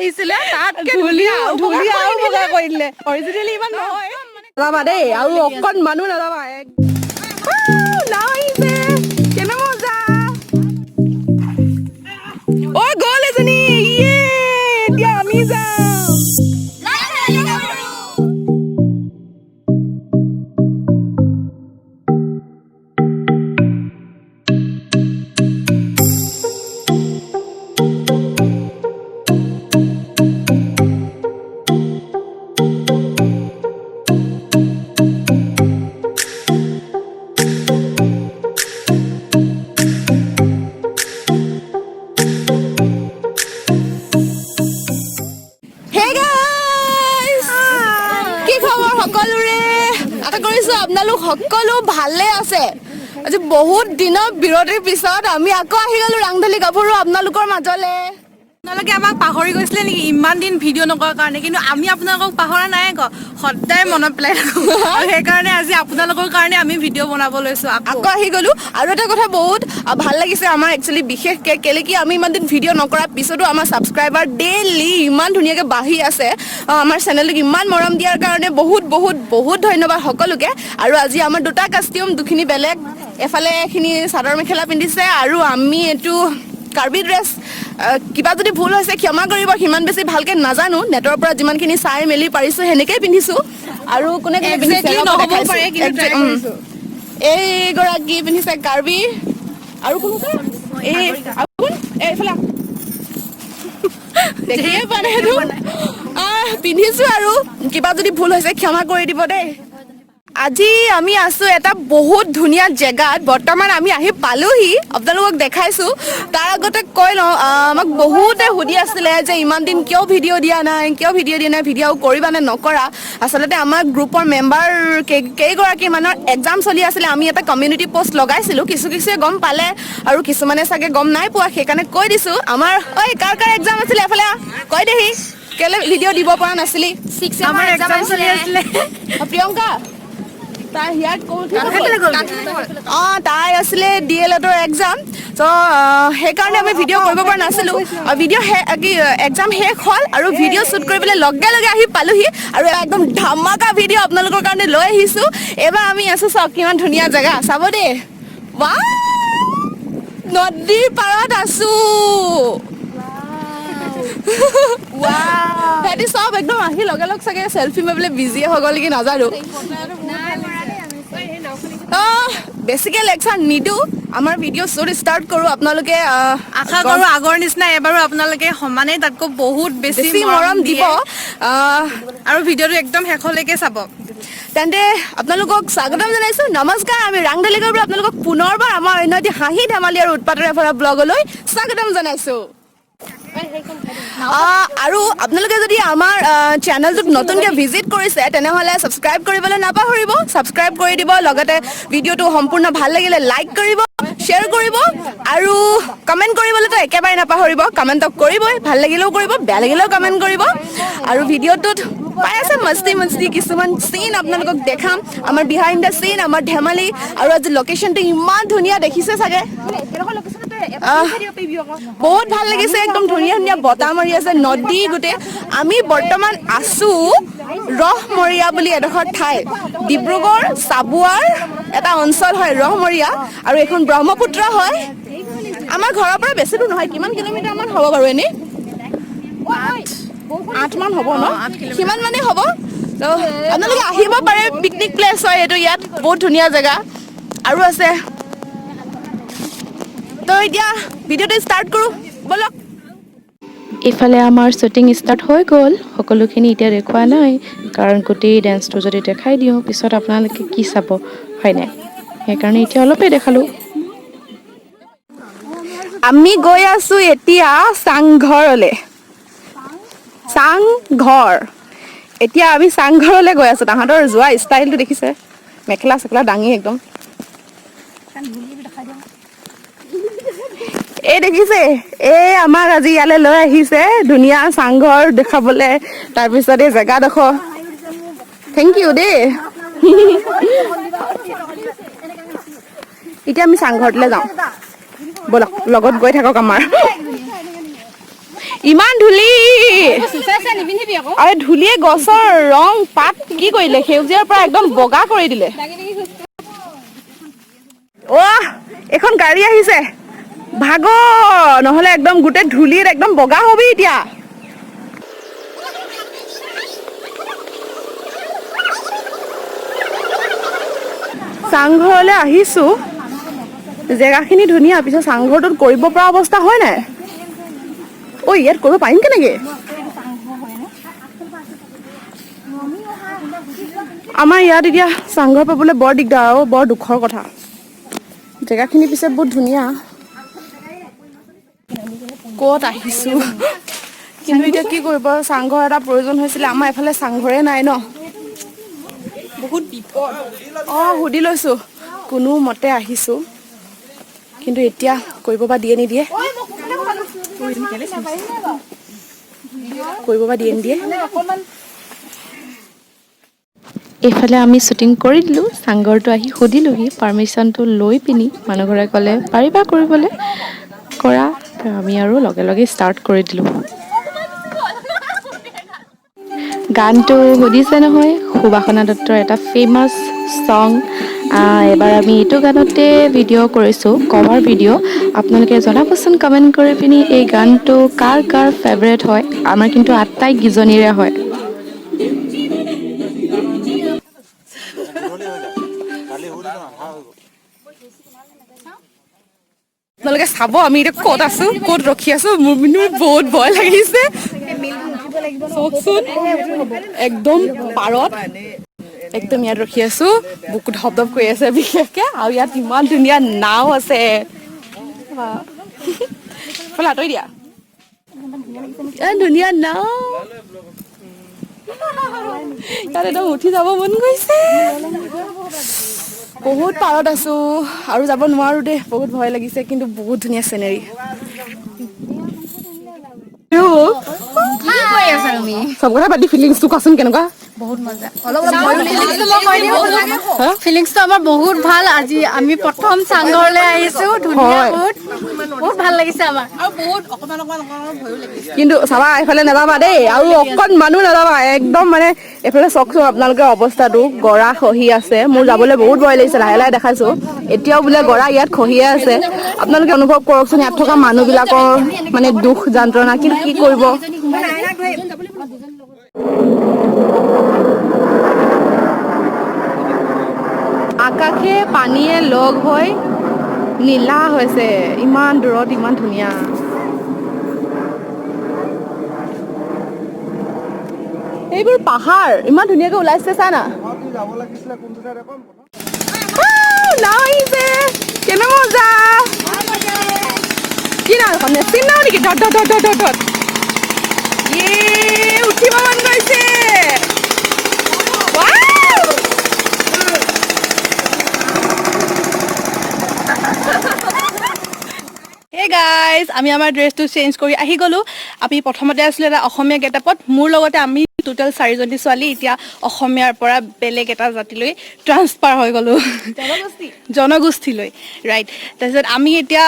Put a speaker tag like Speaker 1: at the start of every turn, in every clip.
Speaker 1: আহিছিলে তাতকে
Speaker 2: ধুলিয়া আৰু বগা কৰি দিলে অৰিজিনেলি ইমান নহয় নাযাবা দেই আৰু অকণ মানুহ নাযাবা নাও আহিছে কেনে মজা ঐ গ'ল এজনী ইয়ে এতিয়া আমি যাম আপোনালোক সকলো ভালে আছে আজি বহুত দিনৰ বিৰতিৰ পিছত আমি আকৌ আহি গলো ৰাংঢালী গাভৰু আপোনালোকৰ মাজলে
Speaker 1: আপোনালোকে আমাক পাহৰি গৈছিলে নেকি ইমান দিন ভিডিঅ' নকৰাৰ কাৰণে কিন্তু আমি আপোনালোকক পাহৰা নাই আকৌ সদায় মনত পেলাই থাকোঁ আৰু সেইকাৰণে আজি আপোনালোকৰ কাৰণে আমি ভিডিঅ' বনাব লৈছোঁ
Speaker 2: আকৌ আহি গলো আৰু এটা কথা বহুত ভাল লাগিছে আমাৰ একচুৱেলি বিশেষকৈ কেলে কি আমি ইমান দিন ভিডিঅ' নকৰাৰ পিছতো আমাৰ ছাবস্ক্ৰাইবাৰ ডেইলি ইমান ধুনীয়াকৈ বাঢ়ি আছে আমাৰ চেনেলটোক ইমান মৰম দিয়াৰ কাৰণে বহুত বহুত বহুত ধন্যবাদ সকলোকে আৰু আজি আমাৰ দুটা কাষ্টিউম দুখিনি বেলেগ এফালে এখিনি চাদৰ মেখেলা পিন্ধিছে আৰু আমি এইটো কাৰ্বি ড্ৰেছ কিবা যদি ভুল হৈছে ক্ষমা কৰিব সিমান বেছি ভালকৈ নাজানো নেটৰ পৰা যিমানখিনি চাই মেলি পাৰিছোঁ সেনেকেই পিন্ধিছোঁ আৰু কোনে কোনে পিন্ধিছে এইগৰাকী পিন্ধিছে কাৰ্বি আৰু কোন এইফালে দেখিয়ে পোৱা নাই সেইটো পিন্ধিছোঁ আৰু কিবা যদি ভুল হৈছে ক্ষমা কৰি দিব দেই আজি আমি আছো এটা বহুত ধুনীয়া জেগাত বৰ্তমান আমি আহি পালোহি আপোনালোকক দেখাইছোঁ তাৰ আগতে কৈ লওঁ আমাক বহুতে সুধি আছিলে যে ইমান দিন কিয় ভিডিঅ' দিয়া নাই ভিডিঅ' কৰিবা নে নকৰা আচলতে আমাৰ গ্ৰুপৰ মেম্বাৰ কেইগৰাকী মানৰ এক্সাম চলি আছিলে আমি এটা কমিউনিটি পষ্ট লগাইছিলোঁ কিছুৱে গম পালে আৰু কিছুমানে চাগে গম নাই পোৱা সেইকাৰণে কৈ দিছোঁ আমাৰ ঐ কাৰ এক্সাম আছিলে এফালে কৈ দেহি কেলে ভিডিঅ' দিব পৰা নাছিলি
Speaker 1: আমাৰ এক্সাম চলি আছিলে
Speaker 2: প্ৰিয়ংকা তাই ইয়াত তাই আছিলে DL-ৰ এক্সাম চ' সেইকাৰণে আমি ভিডিঅ' কৰিব পৰা নাছিলোঁ ভিডিঅ' এক্সাম শেষ হ'ল আৰু ভিডিঅ' শ্বুট কৰিবলৈ লগে লগে আহি পালোহি আৰু একদম ধামাকা ভিডিঅ' আপোনালোকৰ কাৰণে লৈ আহিছোঁ এইবাৰ আমি আছোঁ চাওক কিমান ধুনীয়া জেগা চাব দেই ৱাও নদীৰ পাৰত আছোঁ সিহঁতি চব একদম আহি লগে লগ চাগে চেল্ফি মাৰিবলৈ বিজিয়ে হৈ গ'ল নেকি নাজানো বেছিকৈ লেকচাৰ নিদিওঁ আমাৰ ভিডিঅ' শ্বুট ষ্টাৰ্ট কৰোঁ আপোনালোকে
Speaker 1: আশা কৰোঁ আগৰ নিচিনা এবাৰো আপোনালোকে সমানেই তাতকৈ বহুত বেছি
Speaker 2: মৰম দিব
Speaker 1: আৰু ভিডিঅ'টো একদম শেষলৈকে চাব
Speaker 2: তেন্তে আপোনালোকক স্বাগতম জনাইছোঁ নমস্কাৰ আমি ৰাংঢালীৰ পৰা আপোনালোকক পুনৰবাৰ আমাৰ অন্য এটি হাঁহি ধেমালি আৰু উৎপাতৰে ভৰা ব্লগলৈ স্বাগতম জনাইছোঁ আৰু আপোনালোকে যদি আমাৰ চেনেলটোত নতুনকৈ ভিজিট কৰিছে তেনেহ'লে ছাবস্ক্ৰাইব কৰিবলৈ নাপাহৰিব ছাবস্ক্ৰাইব কৰি দিব লগতে ভিডিঅ'টো সম্পূৰ্ণ ভাল লাগিলে লাইক কৰিব শ্বেয়াৰ কৰিব আৰু কমেণ্ট কৰিবলৈতো একেবাৰে নাপাহৰিব কমেণ্টক কৰিবই ভাল লাগিলেও কৰিব বেয়া লাগিলেও কমেণ্ট কৰিব আৰু ভিডিঅ'টোত পাই আছে মস্তি কিছুমান চিন আপোনালোকক দেখাম আমাৰ বিহাইণ্ড দ্য চিন আমাৰ ধেমালি আৰু আজি লোকেশ্যনটো ইমান ধুনীয়া দেখিছে চাগে বহুত ভাল লাগিছে একদম ধুনীয়া বতাহ মাৰি আছে নদী গোটেই আমি বৰ্তমান আছোঁ ৰহমৰীয়া বুলি এডোখৰ ঠাই ডিব্ৰুগড় চাবুৱাৰ এটা অঞ্চল হয় ৰহমৰীয়া আৰু এইখন ব্ৰহ্মপুত্ৰ হয় আমাৰ ঘৰৰ পৰা বেছি দূৰ নহয় কিমান কিলোমিটাৰমান হ'ব বাৰু এনেই 8 মান হ'ব ন সিমান মানে হ'ব ত' আপোনালোকে আহিব পাৰে পিকনিক প্লেচ হয় এইটো ইয়াত বহুত ধুনীয়া জেগা আৰু আছে তো এতিয়া ভিডিঅ'টো ষ্টাৰ্ট কৰোঁ বলক
Speaker 3: ইফালে আমাৰ শ্বুটিং ষ্টাৰ্ট হৈ গ'ল সকলোখিনি এতিয়া দেখুওৱা নাই কাৰণ গোটেই ডেন্সটো যদি দেখাই দিওঁ পিছত আপোনালোকে কি চাব হয় নাই সেইকাৰণে এতিয়া অলপেই দেখালোঁ
Speaker 2: আমি গৈ আছোঁ এতিয়া চাংঘৰলৈ চাংঘৰ এতিয়া আমি চাংঘৰলৈ গৈ আছোঁ তাহাঁতৰ যোৱা ষ্টাইলটো দেখিছে মেখেলা চেখেলা দাঙি একদম এই দেখিছে এই আমাক আজি ইয়ালৈ লৈ আহিছে ধুনীয়া চাংঘৰ দেখাবলৈ তাৰপিছত এই জেগাডোখৰ থেংক ইউ দেই এতিয়া আমি চাংঘৰটোলৈ যাওঁ ব'লক লগত গৈ থাকক আমাৰ ইমান ধূলি আৰে ধূলিয়ে গছৰ ৰং পাত কি কৰিলে সেউজীয়াৰ পৰা একদম বগা কৰি দিলে এখন গাড়ী আহিছে ভাগ নহলে একদম গোটেই ধূলিত একদম বগা হবি এতিয়া চাংঘৰলৈ আহিছো জেগাখিনি ধুনীয়া পিছত চাংঘৰটোত কৰিব পৰা অৱস্থা হয় নাই ইয়াত কৰিব পাৰিম কেনেকে আমাৰ ইয়াত এতিয়া চাংঘৰ পাবলৈ বৰ দিগদাৰ আৰু বৰ দুখৰ কথা জেগাখিনি পিছে বহুত ধুনীয়া ক'ত আহিছো কিন্তু এতিয়া কি কৰিব চাংঘৰ এটা প্ৰয়োজন হৈছিলে আমাৰ এফালে চাংঘৰে নাই ন বহুত বিপদ সুধি লৈছো কোনো মতে আহিছো কিন্তু এতিয়া কৰিব বা দিয়ে নিদিয়ে কৰিব বা দিয়ে নিদিয়ে
Speaker 3: এইফালে আমি শ্বুটিং কৰি দিলোঁ চাংঘৰটো আহি সুধিলোঁহি পাৰ্মিশ্যনটো লৈ পিনি মানুহঘৰে ক'লে পাৰিবা কৰিবলৈ কৰা আমি আৰু লগে লগে ষ্টাৰ্ট কৰি দিলোঁ গানটো সুধিছে নহয় সুবাসনা দত্তৰ এটা ফেমাছ ছং এবাৰ আমি এইটো গানতে ভিডিঅ' কৰিছোঁ কভাৰ ভিডিঅ' আপোনালোকে জনাবচোন কমেণ্ট কৰি পিনি এই গানটো কাৰ কাৰ ফেভৰেট হয় আমাৰ কিন্তু আটাই গিজনীৰে হয়
Speaker 2: আপোনালোকে চাব আমি এতিয়া ক'ত আছো ক'ত ৰখি আছো মোৰ কিন্তু বহুত ভয় লাগিছে একদম পাৰত একদম ইয়াত ৰখি আছো বুকুত ধপধপ কৰি আছে বিশেষকে আৰু ইয়াত ইমান ধুনীয়া নাও আছে আঁতৰি দিয়া ধুনীয়া নাও ইয়াত একদম উঠি যাব মন গৈছে বহুত পাৰত আছো আৰু যাব নোৱাৰো দেই বহুত ভয় লাগিছে কিন্তু বহুত ধুনীয়া চিনেৰী চব কথা পাতি ফিলিংছটো কোৱাচোন কেনেকুৱা
Speaker 1: ফিলিংছটো আমাৰ বহুত ভাল আজি আমি প্ৰথম চাংঘৰলৈ আহিছো ধুনীয়া বহুত ভাল লাগিছে আমাৰ
Speaker 2: কিন্তু চাবা এইফালে নাযাবা দেই আৰু অকণমানো নাযাবা একদম মানে এইফালে চাওকচোন আপোনালোকে অৱস্থাটো গৰা খহি আছে মোৰ যাবলৈ বহুত ভয় লাগিছে লাহে লাহে দেখাইছো এতিয়াও বোলে গৰা ইয়াত খহিয়ে আছে আপোনালোকে অনুভৱ কৰকচোন ইয়াত থকা মানুহবিলাকৰ মানে দুখ যন্ত্ৰণা কিন্তু কি কৰিব আকাশে পানীয়ে লগ হৈ নীলা হৈছে ইমান দূৰত ইমান ধুনীয়া এইবোৰ পাহাৰ ইমান ধুনীয়াকে ওলাইছে চা না নাও আহিছে কেনে মজা কি নাও এখন নেচিন নাও নেকি ধত ধত ধত ধত ধত উঠিব মন গৈছে
Speaker 1: হে গাইজ আমি আমাৰ ড্ৰেছটো চেঞ্জ কৰি আহি গ'লোঁ আমি প্ৰথমতে আছিলোঁ এটা অসমীয়া গেটআপত মোৰ লগতে আমি টোটেল 4জনী ছোৱালী এতিয়া অসমীয়াৰ পৰা বেলেগ এটা জাতিলৈ ট্ৰান্সফাৰ হৈ গ'লোঁ জনগোষ্ঠীলৈ ৰাইট তাৰপিছত আমি এতিয়া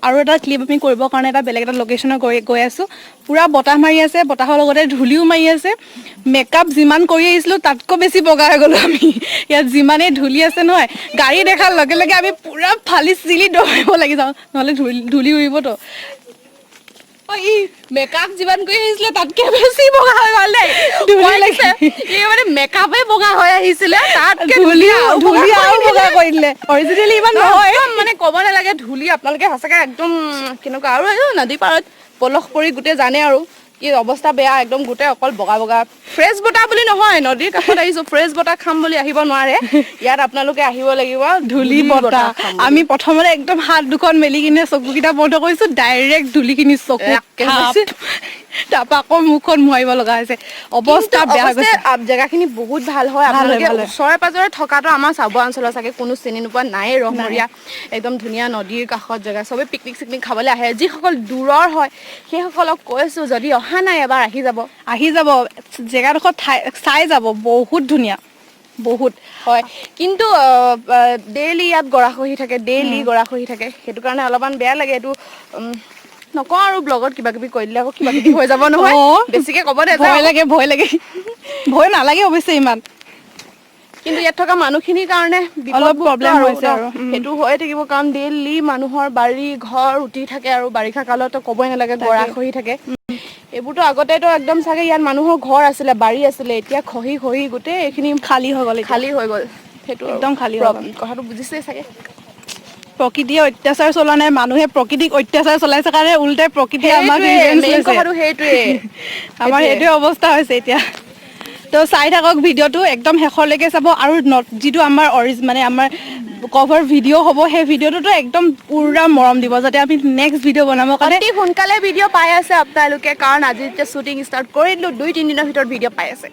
Speaker 1: আৰু এটা ক্লিপ আমি কৰিবৰ কাৰণে এটা বেলেগ এটা লোকেশ্যনত গৈ আছোঁ পুৰা বতাহ মাৰি আছে বতাহৰ লগতে ধূলিও মাৰি আছে মেকআপ যিমান কৰি আহিছিলোঁ তাতকৈ বেছি বগা হৈ গ'লোঁ আমি ইয়াত যিমানেই ধূলি আছে নহয় গাড়ী দেখাৰ লগে লগে আমি পুৰা ফালি চিলি দৌৰিব লাগি যাওঁ নহ'লে ধূলি উৰিবতো
Speaker 2: মেকআপ যিমান কৰি আহিছিলে তাতকে বেছি বগা হৈ গ'ল দেই ধূলি লাগিছে মানে মেকআপে বগা হৈ আহিছিলে তাতকে ধূলি আৰু বগা কৰি দিলে অৰিজিনেলি ইমান নহয় মানে ক'ব নালাগে ধূলি আপোনালোকে সঁচাকে একদম কেনেকুৱা আৰু নদী পাৰত পলস পৰি গোটেই জানে আৰু কি অৱস্থা বেয়া একদম গোটেই অকল বগা বগা ফ্ৰেছ বতাহ বুলি নহয় নদীৰ কাষত আহিছো ফ্ৰেছ বতাহ খাম বুলি আহিব নোৱাৰে ইয়াত আপোনালোকে আহিব লাগিব
Speaker 1: ধূলি বতাহ আমি প্ৰথমতে একদম হাত দুখন মেলি কিনে চকুকেইটা বন্ধ কৰিছো ডাইৰেক্ট ধূলিখিনি চকু তাৰপৰা আকৌ মুখখন মোৱাৰিব লগা হৈছে অৱস্থা বেয়া হৈ গৈছে
Speaker 2: জেগাখিনি বহুত ভাল হয় আপোনালোকে ওচৰে পাজৰে থকাটো আমাৰ চাবুৱা অঞ্চলৰ চাগে কোনো চিনি নোপোৱা নাই ৰহমৰীয়া একদম ধুনীয়া নদীৰ কাষত জেগা চবে পিকনিক চিকনিক খাবলৈ আহে যিসকল দূৰৰ হয় সেইসকলক কৈছো যদি অহা নাই এবাৰ আহি যাব জেগাডোখৰ চাই যাব বহুত ধুনীয়া বহুত হয় কিন্তু ডেইলি ইয়াত গৰাখহি থাকে সেইটো কাৰণে অলপমান বেয়া লাগে এইটো নকওঁ আৰু ব্লগত কিবা কিবি কৈ দিলে আকৌ কিবা কিবি হৈ যাব নহয় বেছিকে ক'ব দে
Speaker 1: ভয় লাগে ভয় নালাগে অৱশ্যে ইমান
Speaker 2: কিন্তু ইয়াত থকা মানুহখিনিৰ কাৰণে
Speaker 1: অলপ প্ৰব্লেম হৈছে আৰু
Speaker 2: সেইটো হৈয়ে থাকিব কাৰণ ডেইলি মানুহৰ বাৰী ঘৰ উটি থাকে আৰু বাৰিষা কালত ক'বই নালাগে গৰা খহি থাকে এইবোৰতো আগতেতো একদম চাগে ইয়াত মানুহৰ ঘৰ আছিলে বাৰী আছিলে এতিয়া খহি গোটেই এইখিনি
Speaker 1: খালী হৈ গ'ল
Speaker 2: সেইটো
Speaker 1: একদম খালী হৈ গ'ল
Speaker 2: কথাটো বুজিছেই চাগে
Speaker 1: প্ৰকৃতিয়ে অত্যাচাৰ চলোৱা নাই মানুহে প্ৰকৃতিক অত্যাচাৰ চলাইছে কাৰণে উল্টাই প্ৰকৃতিয়ে আমাক
Speaker 2: মেইন কথাটো সেইটোৱে
Speaker 1: আমাৰ সেইটোৱে অৱস্থা হৈছে এতিয়া তো চাই থাকক ভিডিঅ'টো একদম শেষলৈকে চাব আৰু যিটো আমাৰ মানে আমাৰ কভাৰ ভিডিঅ' হ'ব সেই ভিডিঅ'টোতো একদম পুৰা মৰম দিব যাতে আমি নেক্সট ভিডিঅ' বনাবৰ কাৰণে
Speaker 2: অতি সোনকালে ভিডিঅ' পাই আছে আপোনালোকে কাৰণ আজি যেতিয়া শ্বুটিং ষ্টাৰ্ট কৰি দিলোঁ 2-3 দিনৰ ভিতৰত ভিডিঅ' পাই আছে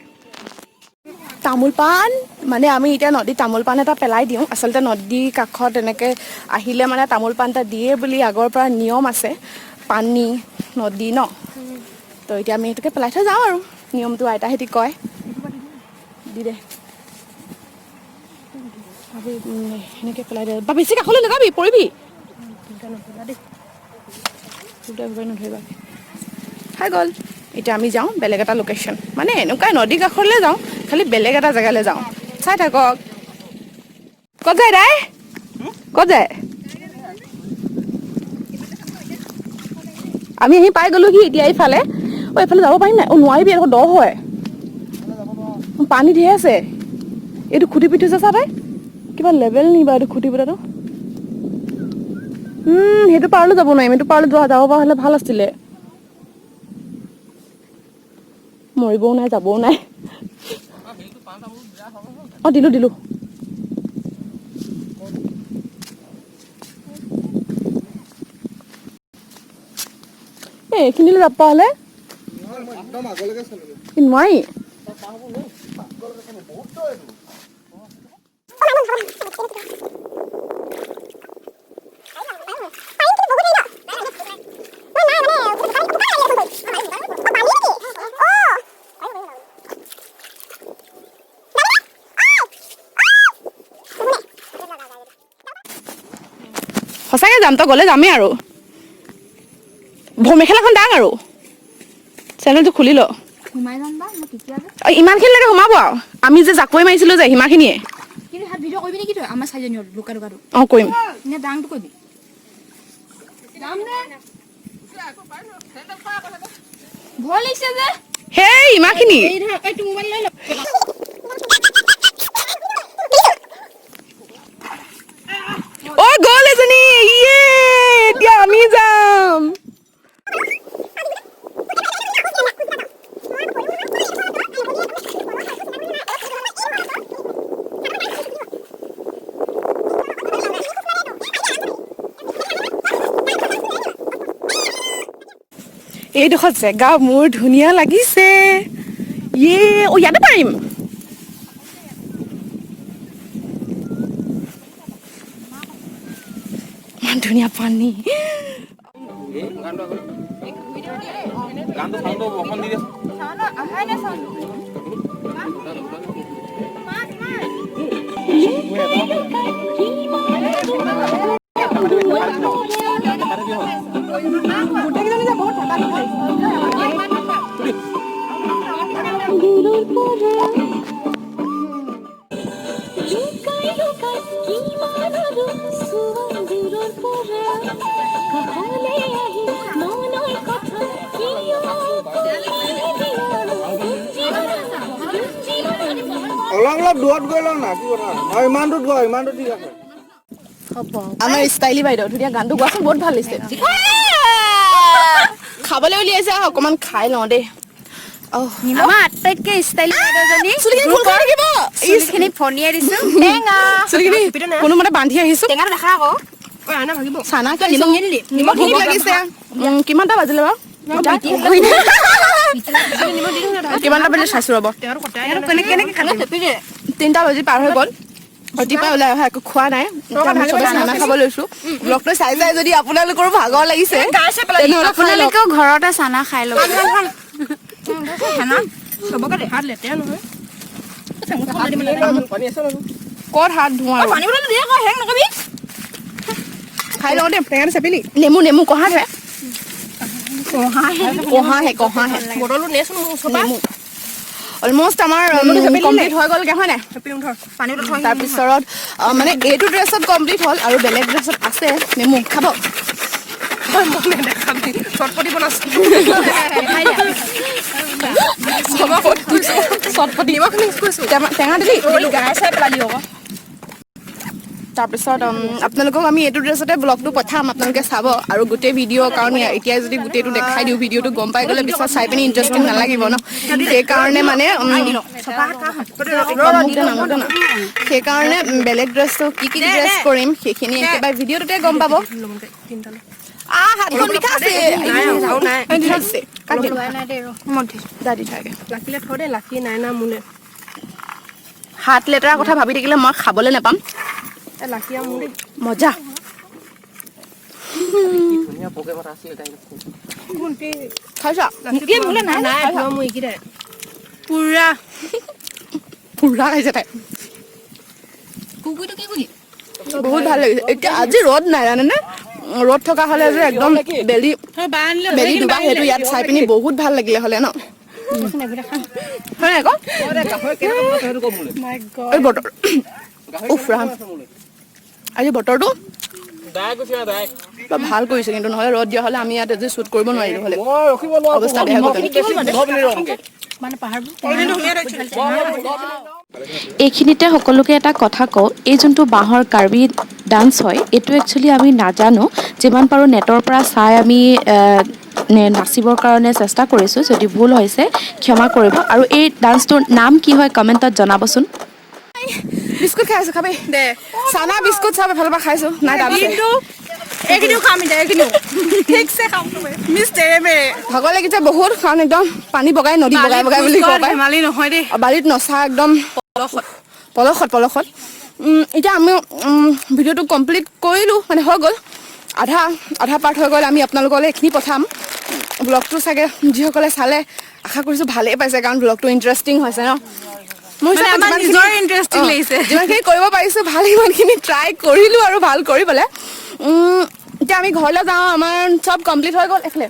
Speaker 2: তামোল পাণ মানে আমি এতিয়া নদীত তামোল পাণ এটা পেলাই দিওঁ আচলতে নদীৰ কাষত এনেকৈ আহিলে মানে তামোল পাণ এটা দিয়ে বুলি আগৰ পৰা নিয়ম আছে পানী নদী ন তো এতিয়া আমি এইটোকে পেলাই থৈ যাওঁ আৰু নিয়মটো আইতাহেঁতি কয় দি দে সেনেকৈ পেলাই দে বা বেছি কাষলৈ নাযাবি পৰিবি খাই গ'ল এতিয়া আমি যাওঁ বেলেগ এটা লোকেশ্যন মানে এনেকুৱাই নদী কাষলৈ যাওঁ খালি বেলেগ এটা জেগালৈ যাওঁ চাই থাকক ক'ত যায় দাই ক'ত যায় আমি আহি পাই গ'লোহি এতিয়া এইফালে এইফালে যাব পাৰিম নাই নোৱাৰিবি আকৌ দ হয় পানী ধেৰ আছে এইটো খুটি পিটিছে চা তাই কিবা লেভেল নি বা এইটো খুটি পিটাটো সেইটো পাৰলৈ যাব নোৱাৰিম এইটো পাৰলৈ যাব পৰা হ'লে ভাল আছিলে মৰিবও নাই যাবও নাই দিলো এইখিনিলৈ যাব পৰা হ'লে নোৱাৰি সঁচাকৈ যাম তই গ'লে যামেই আৰু মেখেলাখন দাং আৰু চেনেলটো খুলি ল ইমানখিনিলৈকে সোমাব আৰু আমি যে জাকৈ মাৰিছিলোঁ যে সিমানখিনিয়ে অঁ কৰিম সেই ইমানখিনি অ গ'ল এজনী এতিয়া আমি যাম এইডোখৰ জেগা মোৰ ধুনীয়া লাগিছে ইয়াতে পাৰিম ইমান ধুনীয়া পানী
Speaker 4: অলপ দূৰত গৈ লওঁ না কি কথা ইমানটোত গৈ ইমানটো ঠিক আছে
Speaker 2: আমাৰ ষ্টাইলি বাইদেউ ধুনীয়া গানটো গোৱাচোন বহুত ভাল লাগিছে খাবলৈ উলিয়াইছে অকণমান খাই লওঁ দেই
Speaker 5: আমাৰ আটাইতকৈ ষ্টাইল বাইদেউজনী চুলিখিনি ফনিয়াই দিছো
Speaker 2: কোনোমতে বান্ধি আহিছো
Speaker 5: টেঙাটো দেখা আকৌ
Speaker 2: চানা
Speaker 5: নিমখ
Speaker 2: লাগিছে কিমানটা বাজিলে বাৰু কিমানটা বাজিলে চাইছো ৰ'ব 3টা বাজি পাৰ হৈ গ'ল ৰাতিপুৱাই ওলাই অহা একো খোৱা নাই চানা খাব লৈছো ব্লগটো চাই যদি আপোনালোকৰো ভাগৰ লাগিছে
Speaker 5: আপোনালোকেও ঘৰতে চানা খাই ল'ব
Speaker 2: ক'ত হাত ধোঁ আৰু খাই লওঁ দে টেঙাটো চেপিলি নেমু কঢ়া ধৰে কহা হে
Speaker 1: বটলটো নেচোন মোৰ ওচৰৰ পৰা
Speaker 2: অলমষ্ট আমাৰ কমপ্লিট হৈ গ'লগে হয় নাই
Speaker 1: পানীটো থৈ
Speaker 2: তাৰপিছত মানে এইটো ড্ৰেছত কমপ্লিট হ'ল আৰু বেলেগ ড্ৰেছত আছে নেমু খাব
Speaker 1: দেখাবি চটপটি বনাইছো
Speaker 2: চটপটি
Speaker 1: নিমখ মিক্স কৰিছো
Speaker 2: টেঙা দিলি
Speaker 1: গাই চাই পেলালি আকৌ
Speaker 2: তাৰপিছত আপোনালোকক আমি এইটো ড্ৰেছতে ব্লগটো পঠাম আপোনালোকে চাব আৰু গোটেই ভিডিঅ' কাৰণ এতিয়া যদি গোটেইটো দেখাই দিওঁ ভিডিঅ'টো গম পাই গ'লে পিছত চাই পিনি ইণ্টাৰেষ্টিং নালাগিব ন সেইকাৰণে মানে সেইকাৰণে বেলেগ ড্ৰেছটো কি ড্ৰেছ কৰিম সেইখিনি একেবাৰে ভিডিঅ'টোতে গম পাব হাতখন বিষাইছে
Speaker 1: লাকিলে থৈ দে লাকি নাই না মোলে
Speaker 2: হাত লেতেৰা কথা ভাবি থাকিলে মই খাবলৈ নাপাম
Speaker 1: লাকি আৰু মোৰ
Speaker 2: মজা খাইছা
Speaker 1: মোৰ এইকেইটাই পুৰা
Speaker 2: পুৰা খাইছে তাই
Speaker 5: কুকুৰটো কি কৰি
Speaker 2: বহুত ভাল লাগিছে এতিয়া আজি ৰ'দ নাই জানেনে ৰ'দ থকা হ'লে যে একদম বেলি দুবা সেইটো ইয়াত চাই পিনি বহুত ভাল লাগিলে হ'লে ন হয় নাই আকৌ এই বতৰ উফ ৰাম আজি বতৰটো ভাল কৰিছে কিন্তু নহ'লে ৰ'দ দিয়া হ'লে আমি ইয়াত আজি শ্বুট কৰিব নোৱাৰিলো হ'লে অৱস্থা বেয়া হ'ল
Speaker 3: এইখিনিতে সকলোকে এটা কথা কওঁ এই যোনটো বাঁহৰ কাৰ্বি ডান্স হয় এইটো একচুৱেলি আমি নাজানো যিমান পাৰোঁ নেটৰ পৰা চাই আমি নাচিবৰ কাৰণে চেষ্টা কৰিছোঁ যদি ভুল হৈছে ক্ষমা কৰিব আৰু এই ডান্সটোৰ নাম কি হয় কমেণ্টত জনাবচোন
Speaker 2: বিস্কুট খাই আছো খাবি দে চানা বিস্কুট চব এফালৰ পৰা খাইছো নাই
Speaker 1: কিন্তু এইখিনিও খাম এতিয়া এইখিনিও ঠিকছে খাম মিছ তেৰে মেৰে
Speaker 2: ভাগৰ লাগিছে বহুত কাৰণ একদম পানী বগাই নদী বগাই বগাই বুলি ক'ব পাৰে
Speaker 1: ধেমালি নহয় দেই
Speaker 2: বাৰীত নচা একদম পলসত এতিয়া আমি ভিডিঅ'টো কমপ্লিট কৰিলোঁ মানে হৈ গ'ল আধা পাৰ্ট হৈ গ'ল আমি আপোনালোকলৈ এইখিনি পঠাম ব্লগটো চাগে যিসকলে চালে আশা কৰিছোঁ ভালেই পাইছে কাৰণ ব্লগটো ইণ্টাৰেষ্টিং হৈছে ন মোৰ
Speaker 1: নিজৰ ইণ্টাৰেষ্টিং লাগিছে
Speaker 2: যিমানখিনি কৰিব পাৰিছোঁ ভাল সিমানখিনি ট্ৰাই কৰিলোঁ আৰু ভাল কৰিবলৈ এতিয়া আমি ঘৰলৈ যাওঁ আমাৰ চব কমপ্লিট হৈ গ'ল এফালে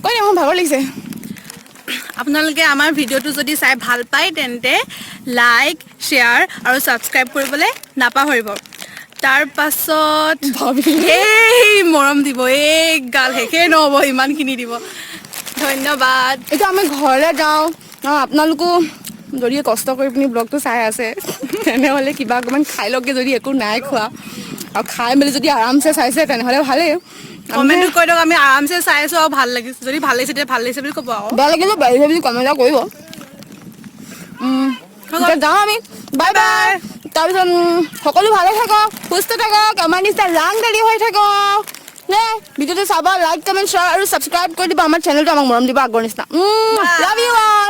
Speaker 2: কৈ মোৰ ভাগৰ লাগিছে
Speaker 1: আপোনালোকে আমাৰ ভিডিঅ'টো যদি চাই ভাল পায় তেন্তে লাইক শ্বেয়াৰ আৰু ছাবস্ক্ৰাইব কৰিবলৈ নাপাহৰিব তাৰ পাছত এই মৰম দিব এই গাল শেষেই নহ'ব ইমানখিনি দিব ধন্যবাদ
Speaker 2: এতিয়া আমি ঘৰলৈ যাওঁ আপোনালোকো যদি কষ্ট কৰি পিনি ব্লগটো চাই আছে তেনেহ'লে কিবা অকণমান খাই লওঁগৈ যদি একো নাই খোৱা আৰু খাই মেলি যদি আৰামছে চাইছে তেনেহ'লে ভালেই
Speaker 1: কমেণ্টটো কৈ দিয়ক আমি আৰামছে চাই আছোঁ আৰু ভাল লাগিছে যদি ভাল লাগিছে তেতিয়া ভাল লাগিছে বুলি ক'ব আকৌ
Speaker 2: বেয়া লাগিলে বেয়া লাগিছে বুলি কমেণ্ট এটা কৰিব এতিয়া যাওঁ আমি বাই বাই তাৰপিছত সকলো ভালে থাকক সুস্থ থাকক আমাৰ নিচিনা ৰাং দালি হৈ থাকক নে ভিডিঅ'টো চাব লাইক কমেণ্ট শ্বেয়াৰ আৰু ছাবস্ক্ৰাইব কৰি দিব আমাৰ চেনেলটো আমাক মৰম দিব আগৰ নিচিনা লাভ ইউ অল